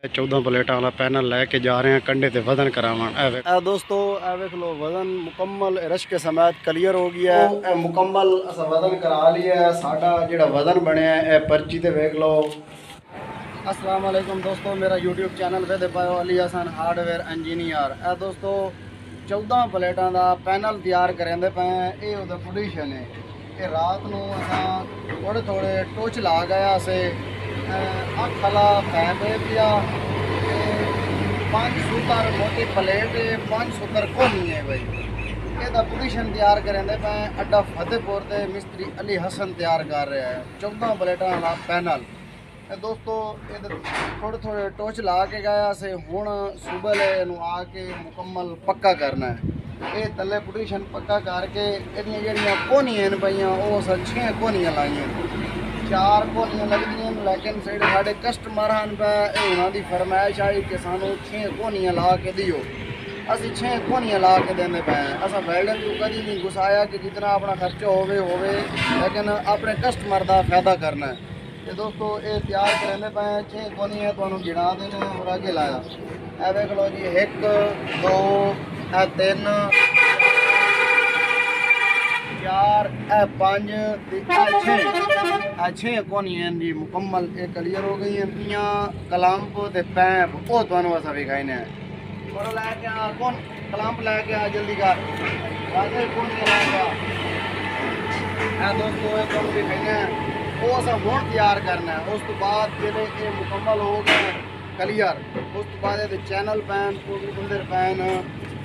14 प्लेटा वाला पैनल लैके जा रहे हैं कंडे ते वजन करावन। दोस्तों ए वेख लो वजन मुकम्मल रश के समेत क्लियर हो गया है। मुकम्मल असा वजन करा लिया है। साडा जिहड़ा वजन बनया है पर्ची ते वेख लो। अस्सलाम वालेकुम दोस्तों, मेरा यूट्यूब चैनल वेदे पाओ अली हसन हार्डवेयर इंजीनियर। ए दोस्तों 14 प्लेटा का पैनल तैयार करेंदे पे। ये उहदा पोजीशन है। ये रात नूं असां थोड़े थोड़े टोच ला गया से अख वाला पैप पिया 5 सूतर मोटी प्लेट 5 सूतर कोनी है भाई। ਇਹਦਾ पोजीशन तैयार करेंदे पे। अड्डा फतेहपुर के मिस्त्री अली हसन तैयार कर रहा है 14 प्लेटा वाला पैनल। दोस्तों ये थोड़े थोड़े टोच ला के गया से हुण सुबह आके मुकम्मल पक्का करना है। ये तले पोजीशन पक्का करके इहदियां जिहड़ियां कोनियां पईयां वो असां 6 कोनियां लाइयां, 4 कोनियां लगदियां, लेकिन जेह्ड़े साढ़े कस्टमर हैं पे उन्होंने फरमाइश आई कि सानू 6 कोनियां ला के दिओ। असी 6 कोनियां ला के देंदे पे। असा वेल्डर को कभी नहीं गुस्साया कि जितना अपना खर्चा होवे, लेकिन अपने कस्टमर का फायदा करना है। तो दोस्तों ये तैयार करेंदे पे 6 कोनियां तुहानू गिना देने और आगे लाया। ए देख लो जी 1 2 3 4 5 6 कोनियां जी मुकम्मल ये क्लियर हो गई हैं। कलंप ते पैप वो तुहानू असा विखाने हैं। और लैके आ कौन कलंप लैके आ जल्दी कर कोनियां लैके आ। दोस्तों ये तुहानू विखाने हैं वो असा हुण तैयार करना है। उस तो बाद जिहड़े ये मुकम्मल हो गए क्लियर, उस तो बाद ये चैनल पैन अंदर पैन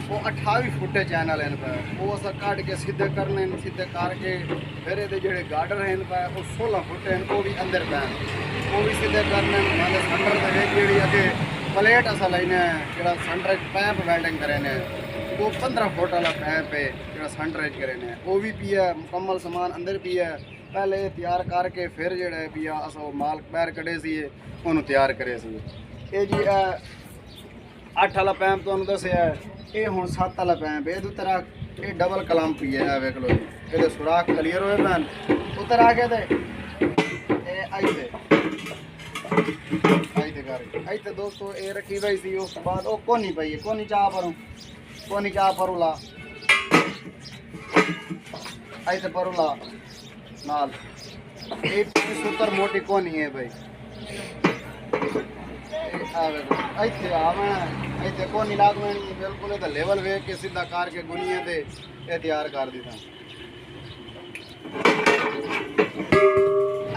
वो 28 फुट चैनल हैं पे। वो असा कट के सीधे करने, सीधे करके फिर ये जोड़े गार्डर हैं पे वो 16 फुट हैं, वो भी अंदर पैन वो भी सीधे करने। मतलब सेंटर जी अगे प्लेट असा लेना है जो सेंटर पैप वेल्डिंग करेने वो 15 फुट वाला पैप है जो सेंटर करेने वो भी पिया मुकम्मल समान अंदर पिया। पहले तैयार करके फिर जोड़ा पिया असा माल पैर कढ़े सी उन्होंने तैयार करे सी। ये जी 8 वाला पैप तो दसिया ये हूँ 7 वाला पैप। ये तरह ये डबल कलंप ही है। वेख लो ये सुराख क्लीयर हुए पैन उतर आ गए थे दोस्तों ये रखी गई सी। उस बाद वो कोनी पई है, कोनी चाह परू ला ऐसे परू ला नाल ये सूतर मोटी कोनी है भाई। इतने आवे इतने कोनी लाग मैनी बिल्कुल तो लेवल वेख के सीधा करके गुनिया ते ये तैयार कर दी था।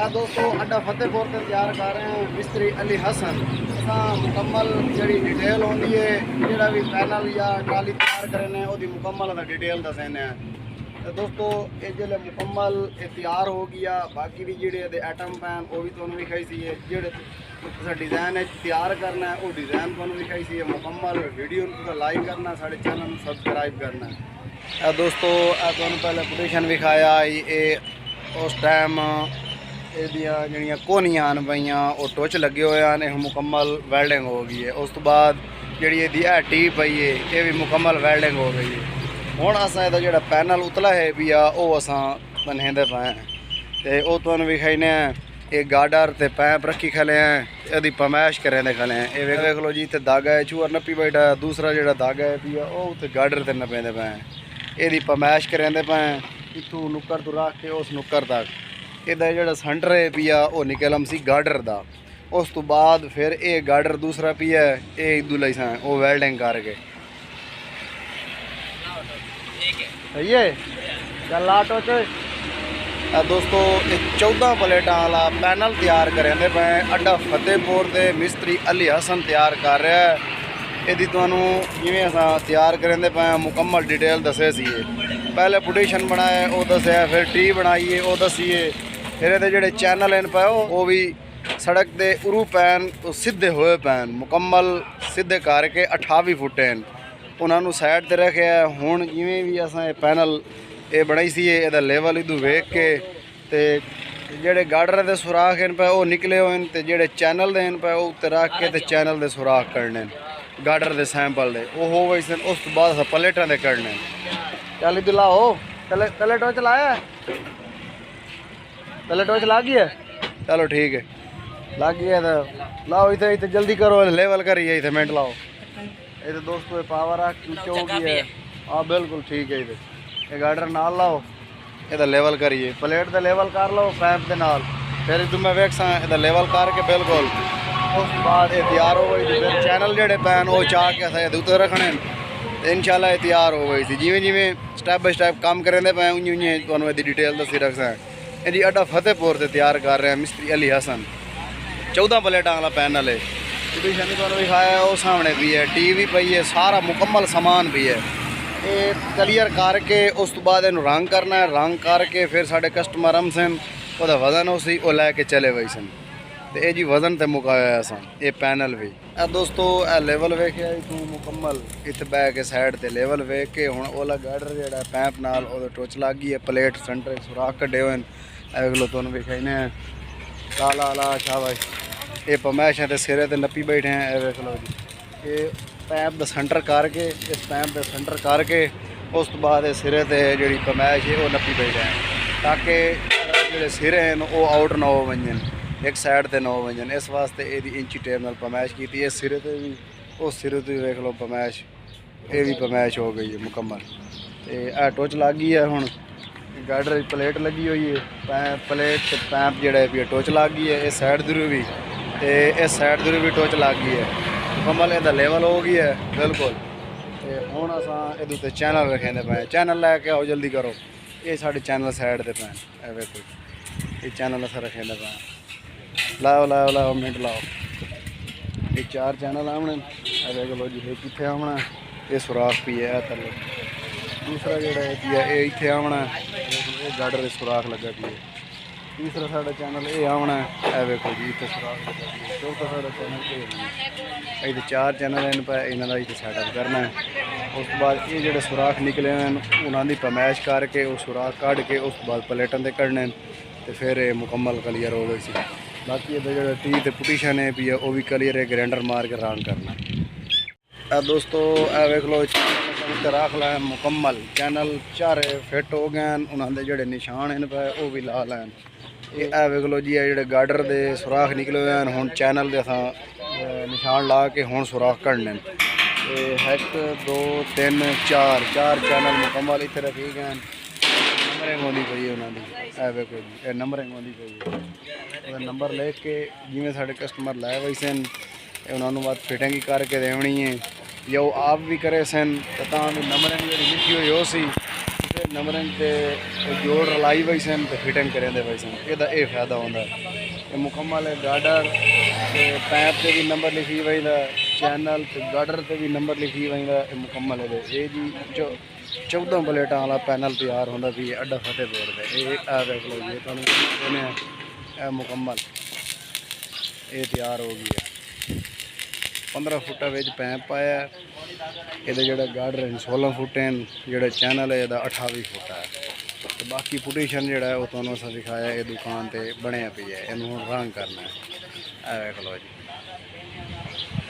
दोस्तों अड्डा फतेहपुर से तैयार कर रहे हैं मिस्त्री अली हसन। मुकम्मल जी डिटेल होती है जोड़ा भी पैनल या ट्राली तैयार करें वो मुकम्मल डिटेल दसेने। तो दोस्तों ये जो मुकम्मल तैयार हो गया। बाकी भी जोड़े आइटम पैन वो भी तुहानू विखाई सी है। जो डिज़ाइन है तैयार करना है वो डिज़ाइन तुहानू विखाई सी है। मुकम्मल वीडियो लाइक करना, साढ़े चैनल सबसक्राइब करना है। दोस्तों तुहानू पहले पोजीशन विखाया ये उस टाइम ये कोनियां पईयां वो टुच लगे हुए हैं मुकम्मल वेल्डिंग हो गई है। उस तो बाद जी टी पई है ये भी मुकम्मल वेल्डिंग हो गई है। हुण असां इहदा जिहड़ा पैनल उतला है पिया वो असां बनेंदे पे ते वो तुहानू विखाइने ये गार्डर ते पैप रखी खले हैं यदि पमैश करेंदे खले हैं। ये वेख लो जी इत्थे धागा है चूर नप्पी बैठा है। दूसरा जिहड़ा धागा है पिया वो उत्ते गार्डर ते नपेंदे पे यदि पमैश करेंदे पे इत्थों नुक्कर तो रख के उस नुक्कर तक। ਇਹਦਾ ਜਿਹੜਾ ਸੈਂਟਰ ਹੈ ਪਿਆ ਉਹ ਨਿਕਲਮ ਸੀ ਗਾਰਡਰ ਦਾ। ਉਸ ਤੋਂ ਬਾਅਦ ਫਿਰ ਇਹ ਗਾਰਡਰ ਦੂਸਰਾ ਪਿਆ ਇਹ ਇਦੂ ਲਈ ਸਾਂ ਉਹ ਵੈਲਡਿੰਗ ਕਰਕੇ ਸਹੀ ਹੈ ਚੱਲ ਆਟੋ ਚ। दोस्तों ये 14 प्लेटा वाला पैनल तैयार करेंदे पे। अड्डा फतेहपुर के मिस्त्री अली हसन तैयार कर रहा है। यदि तुहानू जिवें असां तैयार करेंदे पे मुकम्मल डिटेल दसे सी। पहले पोजीशन बनाया वो दसिया, फिर टी बनाई वो दसीए, फिर ये जोड़े चैनल हैं पे वो भी सड़क के उरू पैन सीधे हुए पैन मुकम्मल सीधे करके 28 फुट हैं उन्होंने साइड पर रखे है। हुण जिवें भी असां ये पैनल ये बनाई सी ये लेवल इदू वेख के ते जेड़े गार्डर के सुराख हैं पे वो निकले हुए हैं ते जेड़े चैनल दे पे वो उत्ते रख के ते चैनल के सुराख करने गार्डर के सैंपल दे वो हो गए सन। उस तो बाद अस प्लेटा के करने चल इधर लाओ तले टोच लाया तले टोच ला गई है चलो ठीक है। लग गया था। लाओ इधर इधर जल्दी करो, लेवल करिए इधर मिनट लाओ। इधर दोस्तों पावर आ होगी है। हाँ बिल्कुल ठीक है। इधर ये गार्डर नाल लाओ, इधर लेवल करिए, प्लेट का लेवल कर लो पैप के नाल। फिर तुम्हें वेखसा इधर लेवल करके बिल्कुल उस बाद ये तैयार हो गई थी। फिर चैनल जेडे पैन वो चाह के अस उत्ते रखने इंशाल्लाह तैयार हो गई थी। जिमें जिमें स्टैप बाय स्टैप काम करेंगे पे उं उं तुहानूं इसकी डिटेल दसी रखसा। ये अड्डा फतेहपुर से तैयार कर रहे हैं मिस्त्री अली हसन। 14 प्लेटा वाला पैनल है। पोजीशन तुहानूं दिखाया वो सामने भी है, टीवी पई है, सारा मुकम्मल समान भी है। ये क्लीयर करके उस तो बाद इन्हूं रंग करना है, रंग करके फिर साढ़े कस्टमर हम सन ਉਹਦਾ वजन उसी वो लैके चले गए सन। तो ये जी वजन तो मुकाया असा ये पैनल भी। दोस्तों ए लेवल वेखिया तू मुकम्मल इतने बह के साइड ते लेवल वेख के हुण ओला गार्डर जेड़ा पैप नाल ओहदे टोच लग गई है। प्लेट सेंटर सुराख कड्डे हुए अगलो तुहानूं वेखाई ने ला ला ला शाबाश। ये पमैश है सिरे ते नप्पी बैठे हैं। ए वेख लो जी ये पैप दा सेंटर करके इस पैप दा सेंटर करके उस तो बाद सिरे ते जिहड़ी पमैश है वो नप्पी बैठे हैं ताकि ਜਿਹੜੇ ਸਿਰੇ ਹਨ ਉਹ ਆਊਟ ਨਾ ਹੋ ਵੰਜਣ, ਇੱਕ ਸਾਈਡ ਤੇ ਨਾ ਹੋ ਵੰਜਣ। ਇਸ ਵਾਸਤੇ ਇਹਦੀ ਇੰਚੀ ਟੇਪ ਨਾਲ ਪਮੈਸ਼ ਕੀਤੀ। ਇਹ ਸਿਰੇ ਤੇ ਵੀ ਉਸ ਸਿਰੇ ਤੇ ਵੇਖ ਲਓ ਪਮੈਸ਼, ਇਹ ਵੀ ਪਮੈਸ਼ ਹੋ ਗਈ ਹੈ ਮੁਕੰਮਲ। ਤੇ ਇਹ ਟੋਚ ਲੱਗ ਗਈ ਹੈ। ਹੁਣ ਗਾਰਡਰ ਦੀ ਪਲੇਟ ਲੱਗੀ ਹੋਈ ਹੈ, ਪਲੇਟ ਤੇ ਪੈਪ ਜਿਹੜਾ ਵੀ ਟੋਚ ਲੱਗ ਗਈ ਹੈ। ਇਹ ਸਾਈਡ ਦੂਰ ਵੀ ਤੇ ਇਸ ਸਾਈਡ ਦੂਰ ਵੀ ਟੋਚ ਲੱਗ ਗਈ ਹੈ ਮੁਕੰਮਲ। ਇਹਦਾ ਲੈਵਲ ਹੋ ਗਈ ਹੈ ਬਿਲਕੁਲ। ਤੇ ਹੁਣ ਅਸਾਂ ਇਹਦੇ ਉੱਤੇ ਚੈਨਲ ਰੱਖਦੇ ਪਏ। ਚੈਨਲ ਲੈ ਕੇ ਆਓ ਜਲਦੀ ਕਰੋ। ये साढ़े चैनल साइड पे पैन ए वेखो ये चैनल अस रखे पैन। लाओ लाओ लाओ मिनट लाओ। ये 4 चैनल आमने ए वेख लो जी। कितने आमना ये सुराख भी है थले। दूसरा जोड़ा ये इतने आमना ये गार्डर सुराख लगा भी है। तीसरा साढ़ा चैनल ये आमना ए वेखो जी इतने सुराख लगा भी है। चौथा साढ़ा चैनल ये 4 चैनल इन पर इन्हों का इतने सैटअप करना है। उस तो बाद ये जोड़े सुराख निकले हैं उन्होंने पमैश करके वो सुराख कढ़ के उस बाद प्लेटों से कढ़ने तो फिर ये मुकम्मल क्लीयर हो गई सी। बाकी ये जो टी तो पुटीशन है भी है वो भी क्लीयर है, ग्राइंडर मार के रंग करना। दोस्तों ए वेख लो चैनल रख लै मुकम्मल। चैनल चारे फिट हो गए उन्होंने जोड़े निशान हैं पे वो भी ला लैन। ये ए वेख लो जी ये गार्डर के सुराख निकले हुए हैं। हुण चैनल के अस निशान ला के हुण सुराख कढ़ने। 1 2 3 4 चैनल मुकम्मल इतने रखी गए। नंबरिंग होनी पई है उन्होंने ए वेखो जी ये नंबरिंग होनी पई है। नंबर लिख के जिमें साढ़े कस्टमर लै वही सन उन्होंने बात फिटिंग ही करके देनी है या वो आप भी करे सन तो भी नंबरिंग जी लिखी हुई हो सी फिर नंबरिंग से जोड़ रलाई वही सन तो फिटिंग करें वही सन। ये फायदा होता है मुकम्मल गार्डर पैप से भी नंबर लिखी वही चैनल तो गार्डर से भी नंबर लिखी वही मुकम्मल है। ये जी 14 प्लेटा वाला पैनल तैयार होता भी अड्डा फतेहपुर से। ये देख लो जी तुम मुकम्मल ये तैयार हो गई है। 15 फुटा विच पैप पाया। ये जो गार्डर 16 फुट हैं, जो चैनल है 28 फुट है। तो बाकी पुटीशन जोड़ा वो तुहानूं असां दिखाया ये दुकान पर बनया पई है। इन्हूं रंग करना है। देख लो जी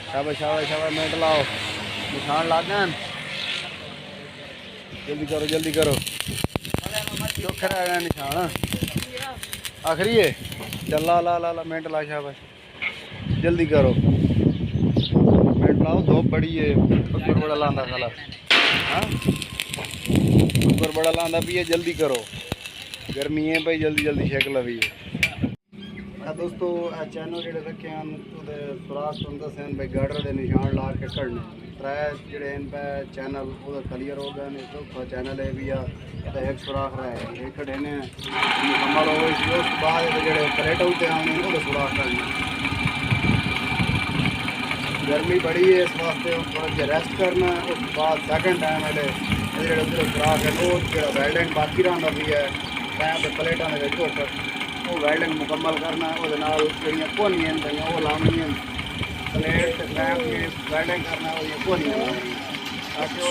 शाबाश शाबाश शाबाश मिनट लाओ निशान ला गए। जल्दी करो चौखे रह गए निशान आखिरी है। चल ला ला ला ला मिनट ला शाबाश जल्दी करो मिनट लाओ। धूप बड़ी है ऊपर बड़ा लांदा साला हाँ ऊपर बड़ा लांदा भी है। जल्दी करो गर्मी है भाई जल्दी जल्दी शेक लवी है। दोस्तों चैनल जो रखे हैं सुराख तुम दस भाई गार्डर के निशान ला के कढ़ने। 3 जोड़े पे चैनल वो क्लीयर हो गए। चौथा चैनल है भी एक सुराख रहे एक खड़े ने मुकम्मल हो गई। उस बाद जो प्लेट होते आने वो सुराख करने। गर्मी बड़ी है इस वास्ते थोड़ा जहा रेस्ट करना। उस बाद सैकेंड टाइम जो सुराख है वो जो वेल्डिंग बाकी रहा भी है पैप प्लेटा वो वेल्डिंग मुकम्मल करना। वो कोनियां वो लानी प्लेट पैप वेल्डिंग करना वो कोनियां लानी ताकि वो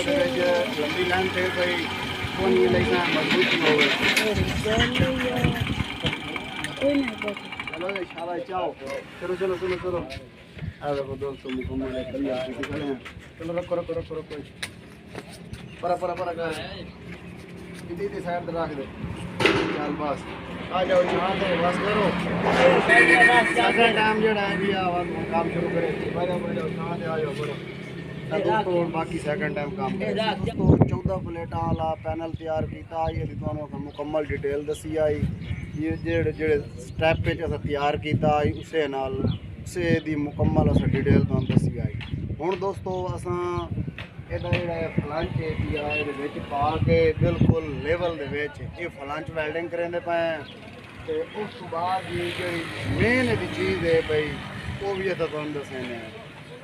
लंबी लाइन से कोई कोनियां लेना मजबूती हो चलो शाबाश चाओ चलो चलो चलो चलो देखो दोस्तों मुकम्मल चलो रखो रखो रखो रखो परा परा परा कर साइड रख दे चल बस। आ जाओ यहाँ से बस करो सेकंड टाइम जो है भी आवाज काम शुरू करे बजाओ यहाँ से आ जाओ बड़ो दोस्तों हुण बाकी सेकंड टाइम काम दोस्तों 14 प्लेटा वाला पैनल तैयार किया ये तुहानू मुकम्मल डिटेल दसी आई ये जेड़े स्टैप अस तैयार किया उसे नाल उसे दी मुकम्मल अस डिटेल तुहानू दसी आई हुण दोस्तों असां ਇਹਦਾ ਜਿਹੜਾ ਫਲੰਚ ਏਰੀਆ ਇਹਦੇ ਵਿੱਚ ਪਾ ਕੇ ਬਿਲਕੁਲ ਲੈਵਲ ਦੇ ਵਿੱਚ ਇਹ ਫਲੰਚ ਵੈਲਡਿੰਗ ਕਰਾਂਦੇ ਪਏ ਤੇ ਉਸ ਤੋਂ ਬਾਅਦ ਜਿਹੜੀ ਮੇਨ ਇਹਦੀ ਚੀਜ਼ ਹੈ ਬਈ ਉਹ ਵੀ ਅਸੀਂ ਤੁਹਾਨੂੰ ਦੱਸਣੇ ਆ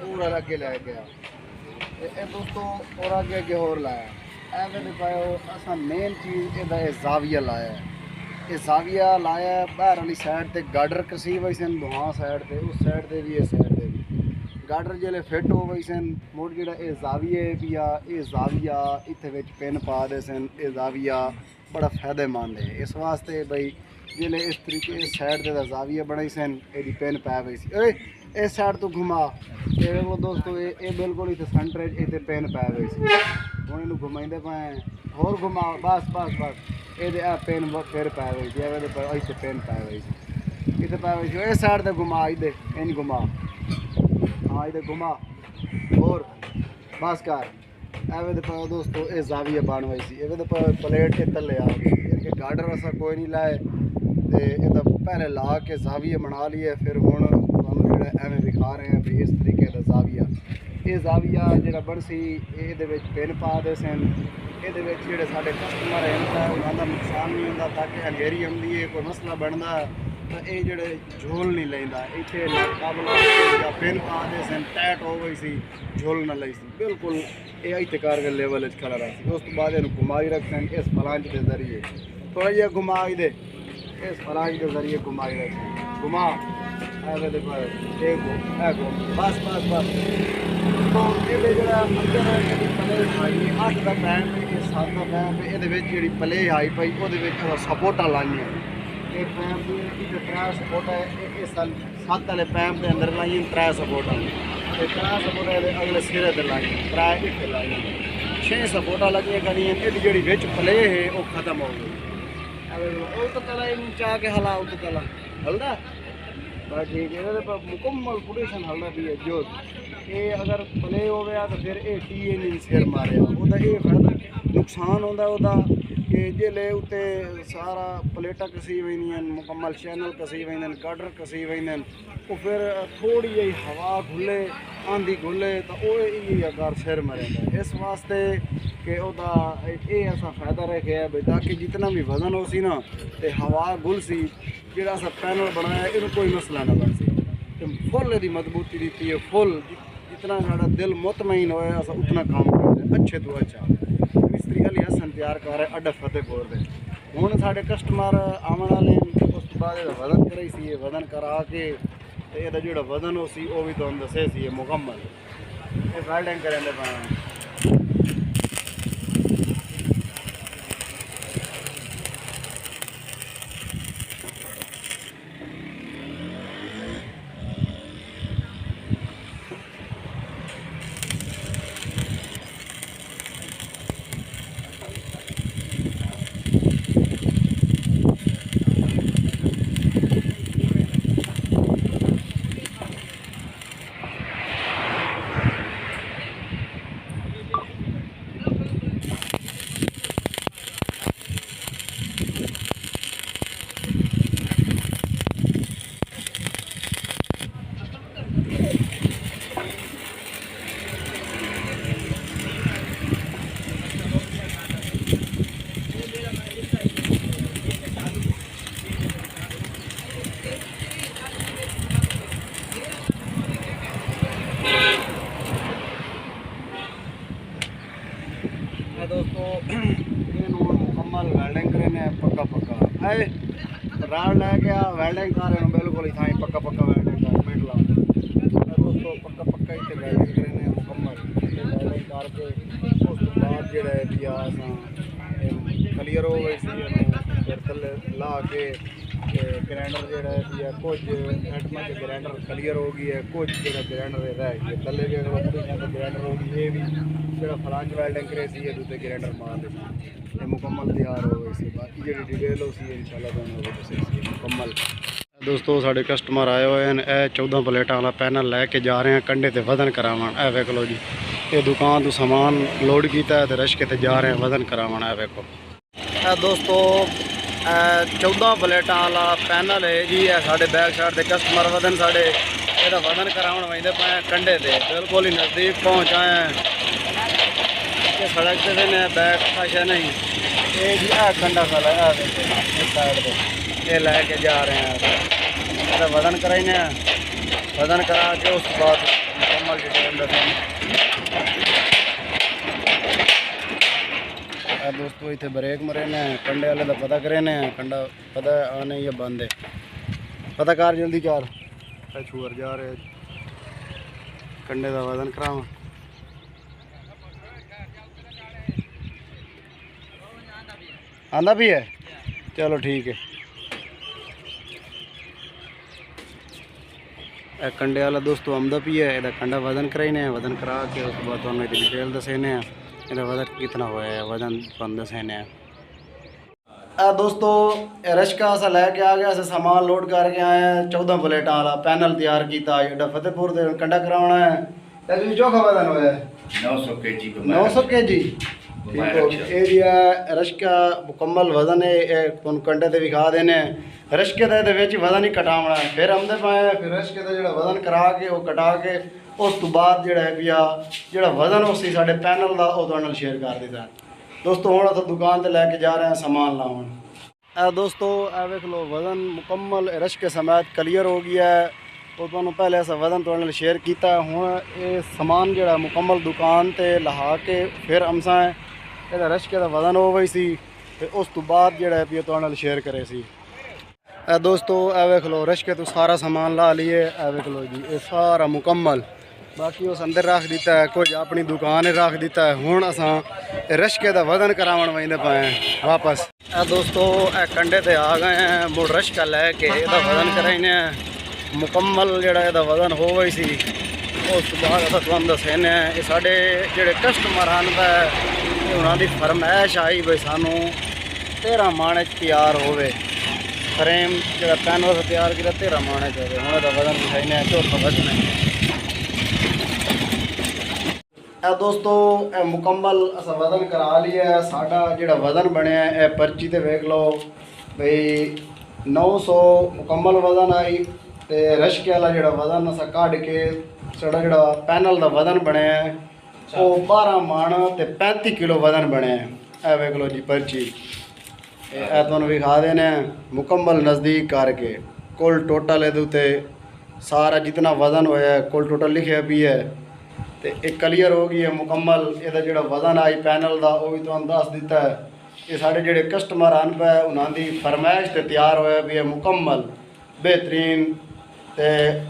ਪੂਰਾ ਅੱਗੇ ਲੈ ਗਿਆ ਤੇ ਇਹ ਦੋਸਤੋ ਔਰ ਅੱਗੇ ਹੋਰ ਲਾਇਆ ਐਵੇਂ ਦੇ ਪਾਇਓ ਅਸਾਂ ਮੇਨ ਚੀਜ਼ ਇਹਦਾ ਇਹ ਜ਼ਾਵੀਆ ਲਾਇਆ ਇਹ ਜ਼ਾਵੀਆ ਲਾਇਆ ਬਾਹਰ ਵਾਲੀ ਸਾਈਡ ਤੇ ਗਾਡਰ ਕਸੀ ਹੋਈ ਸਨ ਦੋਹਾਂ ਸਾਈਡ ਤੇ ਉਸ ਸਾਈਡ ਤੇ ਵੀ ਇਹ ਸਾਈਡ ਤੇ ਵੀ गाडर जिले फिट हो गई सन मुड़ जो जाविए भी ये जाविया इतने पिन पा दे सन ये जाविया बड़ा फायदेमंद है इस वास्ते बई जिले इस तरीके इस साइड से जाविया बनाई सन ये पिन पै गई सी इस साइड तो घुमा वो दोस्तों ये बिल्कुल इतने सेंटर इतने पिन पै गई सी हूँ इन घुमाइंदे पे होर घुमा बस बस बस ये पिन फिर पै गई थी इतने पिन पै गई सी इतने पै गई सी इस साइड से घुमा इधे इन घुमा हाँ इधर घुमा और बस कर एवे तो दोस्तों ये जाविया बन गई सी एवे तो प्लेट के तले आ गई इनके गार्डर असा कोई नहीं लाए तो ये पहले ला के जाविया बना लिए फिर हुण तुहानू एवें दिखा रहे हैं भी इस तरीके का जाविया ये जाविया जो बनसी ये पिन पा दे सन ये जोड़े साढ़े कस्टमर हैं उन्होंने नुकसान नहीं होता ताकि अंधेरी आती है कोई मसला बनता तो ये जोड़े झोल नहीं लेंदा इतने काबला या पिन पा दे सन टाइट हो गई सी झोल न ली सी बिल्कुल ये इतने कारगर लेवल खड़ा रहा सी उस बाद इन घुमाई रखन इस फलांच के जरिए थोड़ा जिहा घुमा दे इस फलांच के जरिए घुमाई रखन घुमा बस बस बस तो ये जो अंदर प्ले आई 8 का पैम 7 का पैम ये प्ले आई पई वो सपोर्टा लाइया एक पैम की त्रै सपोर्ट है इस साल 7 वाले पैम के अंदर लाई त्रै सपोर्ट त्रै सपोर्ट अगले सिरे से लाई त्रै इतने लाई 6 सपोर्टा लगी करी जी बिच प्ले है वो खत्म हो गई तो तला चाह के हला उत तला हलदा बस ठीक है मुकम्मल पोजिशन हलदा भी है जो ये अगर प्ले हो गया तो फिर ये टी नहीं सिर मारे वह ये फायदा नुकसान होता कि जिले उत्ते सारा प्लेटा कसी वेंदियां मुकम्मल चैनल कसी वेंदे गाडर कसी वेंदे वो फिर थोड़ी जी हवा खुले आंधी खुले तो वो अगर सिर मरेंदा इस वास्ते कि ये ऐसा फायदा रखे है भाई ताकि जितना भी वजन हो सी ना तो हवा गुल सी जो असा पैनल बनाया इन कोई मसला ना बन सी तो फुल यदि मजबूती दी है फुल जितना साड़ा दिल मुतमईन होए अस उतना काम करते अच्छे तो अच्छा मिस्त्री अली हसन तैयार कर रहे अड्डा फतेहपुर से हूँ साढ़े कस्टमर आने वाले उस बाद वजन कराई सी वजन करा के तो जो वजन हो सी वो भी तुम दसे सी मुकम्मल ये वेल्डिंग करेंगे पाए दोस्तों ये मुकम्मल वेल्डिंग करने पक्का पक्का है राड लै गया वेल्डिंग कर रहे बिल्कुल इतना ही पक्का पक्का वेल्डिंग कर मिनट ला दोस्तों पक्का पक्का इतने वेल्डिंग करने मुकम्मल वेल्डिंग करके उस बाद जो भी क्लीयर हो गई सी फिर थले ला के ग्राइंडर जोड़ा है कुछ आइटम के ग्राइंडर क्लीयर हो गई है, कुछ जो ग्राइंडर रह गई थले भी अगर ग्राइंडर हो गई, ये भी जो फ्लांज वेल्डिंग करे सी दूसरे ग्राइंडर मार दे मुकम्मल तैयार हो गई सी। बाकी जी डिटेल हो सी इंशाल्लाह मुकम्मल। दोस्तों साढ़े कस्टमर आए हुए हैं, यह 14 प्लेटा वाला पैनल लैके जा रहे हैं कंडे ते वजन करावन। ए वेख लो जी, ये दुकान तो सामान लोड किया है तो रश्के ते जा रहे हैं वजन करावन। ए वेखो दोस्तों 14 प्लेटा वाला पैनल है जी, साढ़े बैक साइड के कस्टमर वजन साढ़े यदा वजन करावन वजदे पे कंडे ते बिल्कुल ही नज़दीक पहुँच आए हैं। सड़क से ने बैक पाशा नहीं, ये जी कंडा साला इस साइड पर ये लैके जा रहे हैं। वजन कराइने, वजन करा के उस बाद मुकम्मल डिटेल दसें। दोस्तों इतने ब्रेक मरे ने कंडे वाले का पता करे ने, कंडा पता आने या बंद है, पता कर जल्दी कर छुअर जा रहे कंडे का वजन कराव। आंदा भी है, चलो ठीक है। कंडे वाला दोस्तों आमदा भी है, यदा कंडा वजन कराइने, वजन करा के उस बाद तो डिटेल दसेने ਇਹਦਾ वजन कितना होया है, वजन बंद दसेने। दोस्तों रश्का अस लैके आ गया, सामान लोड करके आए हैं। 14 प्लेटा वाला पैनल तैयार किया एडा फतेहपुर से कंडा कराना है। चौखा वजन होया 900 kg। 900 kg ठीक हो एरिया रश्का मुकम्मल वजन है। तुम कंडे ते विखा देने रश्के का वजन ही कटावना है, फिर आमदे पाए फिर रश्के का जो वजन करा के वो कटा के उस तो बाद जो है भैया जो वजन उसी साढ़े पैनल का वो शेयर कर देता है। दोस्तों हूँ तो दुकान से लैके जा रहे हैं सामान लावन। दोस्तों वेख लो वजन मुकम्मल रश्के समेत क्लीयर हो गया है। तो तुहानू पहले ऐसा वजन तुहाडे नाल शेयर किया, हूँ ये सामान जो मुकम्मल दुकान से लहा के फिर अमसा ये रश्के का वजन हो गई सी, फिर उस तो बाद जो है तुहाडे नाल शेयर करे सी। दोस्तों वेख लो रश्के तो सारा सामान ला लिए, वेख लो जी ये सारा मुकम्मल, बाकी उस अंदर रख दिता है, कुछ अपनी दुकान रख दिता है। हूँ असा रश्के का वजन करावन वजदे पाए वापस। दोस्तों कंडे ते आ गए हैं, मुड़ रश्का लैके इसका वजन कराइने मुकम्मल जोड़ा वजन हो गई सी। उस बाद अस तुहानू दसने ये साढ़े जोड़े कस्टमर हैं उन्होंने फरमाइश आई भाई सानू 13 माणे तैयार होवे फ्रेम जो पैनल तैयार किया 13 माणे चाहिए। हूँ वजन दिखाने चौथा वजन है। दोस्तों मुकम्मल अस वजन करा लिया, साडा जिहड़ा वजन बनया है पर्ची ते वेख लो भाई 900 मुकम्मल वजन आई। तो रश्के वाला जिहड़ा वजन अस कढ़ के साडा जिहड़ा पैनल का वजन बनया है वो 12 मण ते 35 किलो वजन बनया है। वेख लो जी पर्ची तुहानू विखा देने मुकम्मल नज़दीक करके कुल टोटल ये उत्ते सारा जितना वजन होया कुल टोटल लिखिया भी है। तो एक क्लीयर हो गई है मुकम्मल, यदा जो वजन आई पैनल का वह भी तुहानू दस दिता है। ये साढ़े जोड़े कस्टमर आन पे उन्होंने फरमाइश से तैयार होया भी है मुकम्मल बेहतरीन तो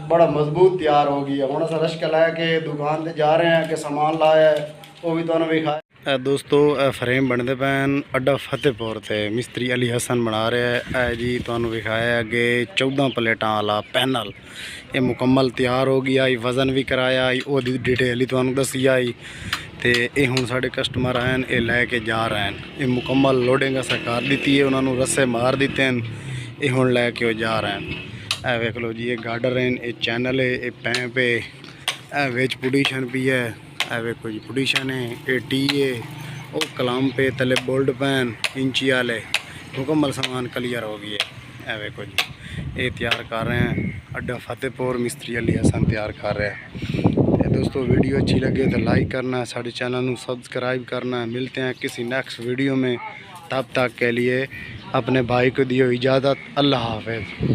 बड़ा मजबूत तैयार हो गई है। हूँ अस रश्का लैके दुकान से जा रहे हैं कि सामान लाया है वो भी तुहानू विखाया। दोस्तों फ्रेम बनते पैन अड्डा फतेहपुर से मिस्त्री अली हसन बना रहे है जी। तुहानू विखाया अगे 14 प्लेटा वाला पैनल ये मुकम्मल तैयार हो गया आई, वजन भी कराया आई, वो डिटेल ही तुहानू दसी आई। तो ये हूँ साढ़े कस्टमर आए ये लैके जा रहे हैं, ये मुकम्मल लोडिंग अस कर दी है, उन्होंने रस्से मार दिते हैं, ये हूँ लैके वो जा रहे हैं। ए वेख लो जी ये गार्डर हैं, ये चैनल है, ये पैंप है, वेच पोजीशन भी है, ए वेखो जी पोजीशन है, ये टी है, वो कलाम पे तले बोल्ड पैन इंची वाले मुकम्मल सामान क्लियर हो गई है। ए वेखो जी ये तैयार कर रहे हैं अड्डा फतेहपुर मिस्त्री अली हसन तैयार कर रहे हैं। दोस्तों वीडियो अच्छी लगे तो लाइक करना है, साढ़े चैनल को सब्सक्राइब करना है। मिलते हैं किसी नेक्स्ट वीडियो में, तब तक के लिए अपने भाई को दियो इजाज़त। अल्लाह हाफ़िज़।